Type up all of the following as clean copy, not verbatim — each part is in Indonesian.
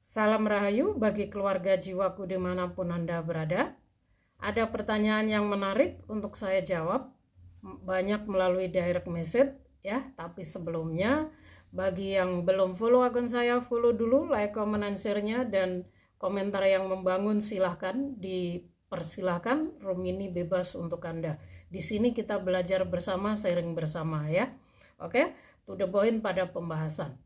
Salam Rahayu bagi keluarga jiwaku dimanapun Anda berada. Ada pertanyaan yang menarik untuk saya jawab, banyak melalui direct message ya. Tapi sebelumnya, bagi yang belum follow akun saya, follow dulu, like, comment, and share-nya, dan komentar yang membangun silahkan dipersilahkan. Room ini bebas untuk Anda. Di sini kita belajar bersama, sharing bersama ya. Oke, to the point pada pembahasan.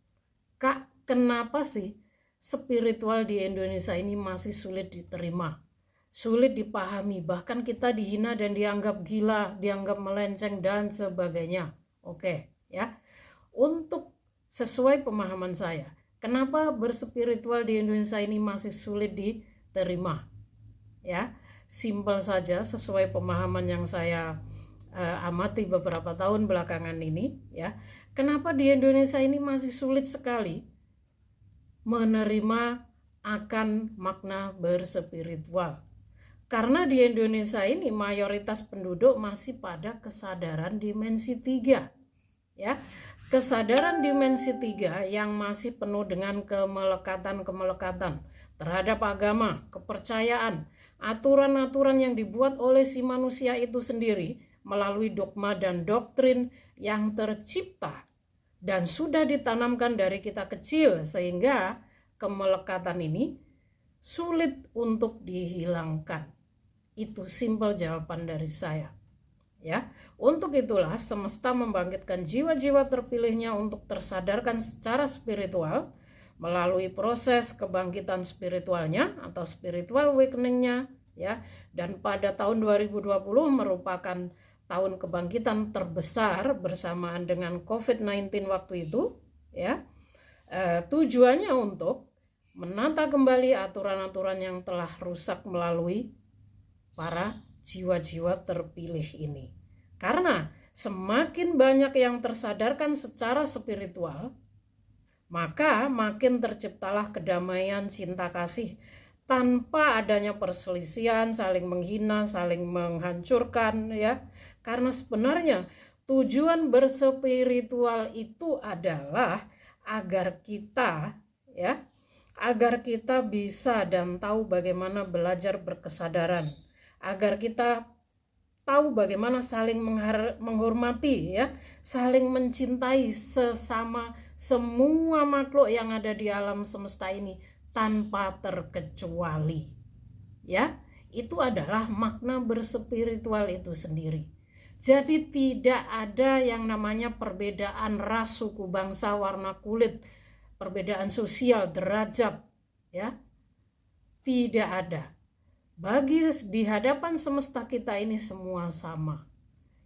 Kak, kenapa sih spiritual di Indonesia ini masih sulit diterima, sulit dipahami, bahkan kita dihina dan dianggap gila, dianggap melenceng dan sebagainya. Oke, ya. Untuk sesuai pemahaman saya, kenapa berspiritual di Indonesia ini masih sulit diterima? Ya, simpel saja sesuai pemahaman yang saya amati beberapa tahun belakangan ini, ya. Kenapa di Indonesia ini masih sulit sekali menerima akan makna berspiritual? Karena di Indonesia ini mayoritas penduduk masih pada kesadaran dimensi 3, ya. Kesadaran dimensi 3 yang masih penuh dengan kemelekatan terhadap agama, kepercayaan, aturan-aturan yang dibuat oleh si manusia itu sendiri melalui dogma dan doktrin yang tercipta dan sudah ditanamkan dari kita kecil, sehingga kemelekatan ini sulit untuk dihilangkan. Itu simpel jawaban dari saya. Ya, untuk itulah semesta membangkitkan jiwa-jiwa terpilihnya untuk tersadarkan secara spiritual melalui proses kebangkitan spiritualnya atau spiritual awakening-nya, ya. Dan pada tahun 2020 merupakan tahun kebangkitan terbesar bersamaan dengan COVID-19 waktu itu, ya. Tujuannya untuk menata kembali aturan-aturan yang telah rusak melalui para jiwa-jiwa terpilih ini. Karena semakin banyak yang tersadarkan secara spiritual, maka makin terciptalah kedamaian, cinta kasih, tanpa adanya perselisihan, saling menghina, saling menghancurkan, ya. Karena sebenarnya tujuan berspiritual itu adalah agar kita, ya, agar kita bisa dan tahu bagaimana belajar berkesadaran, agar kita tahu bagaimana saling menghormati, ya, saling mencintai sesama semua makhluk yang ada di alam semesta ini tanpa terkecuali. Ya, itu adalah makna berspiritual itu sendiri. Jadi tidak ada yang namanya perbedaan ras, suku, bangsa, warna kulit, perbedaan sosial, derajat, ya. Tidak ada. Bagi di hadapan semesta kita ini semua sama.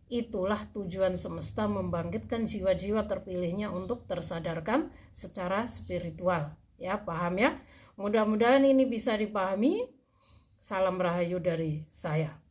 Itulah tujuan semesta membangkitkan jiwa-jiwa terpilihnya untuk tersadarkan secara spiritual. Ya, paham ya? Mudah-mudahan ini bisa dipahami. Salam Rahayu dari saya.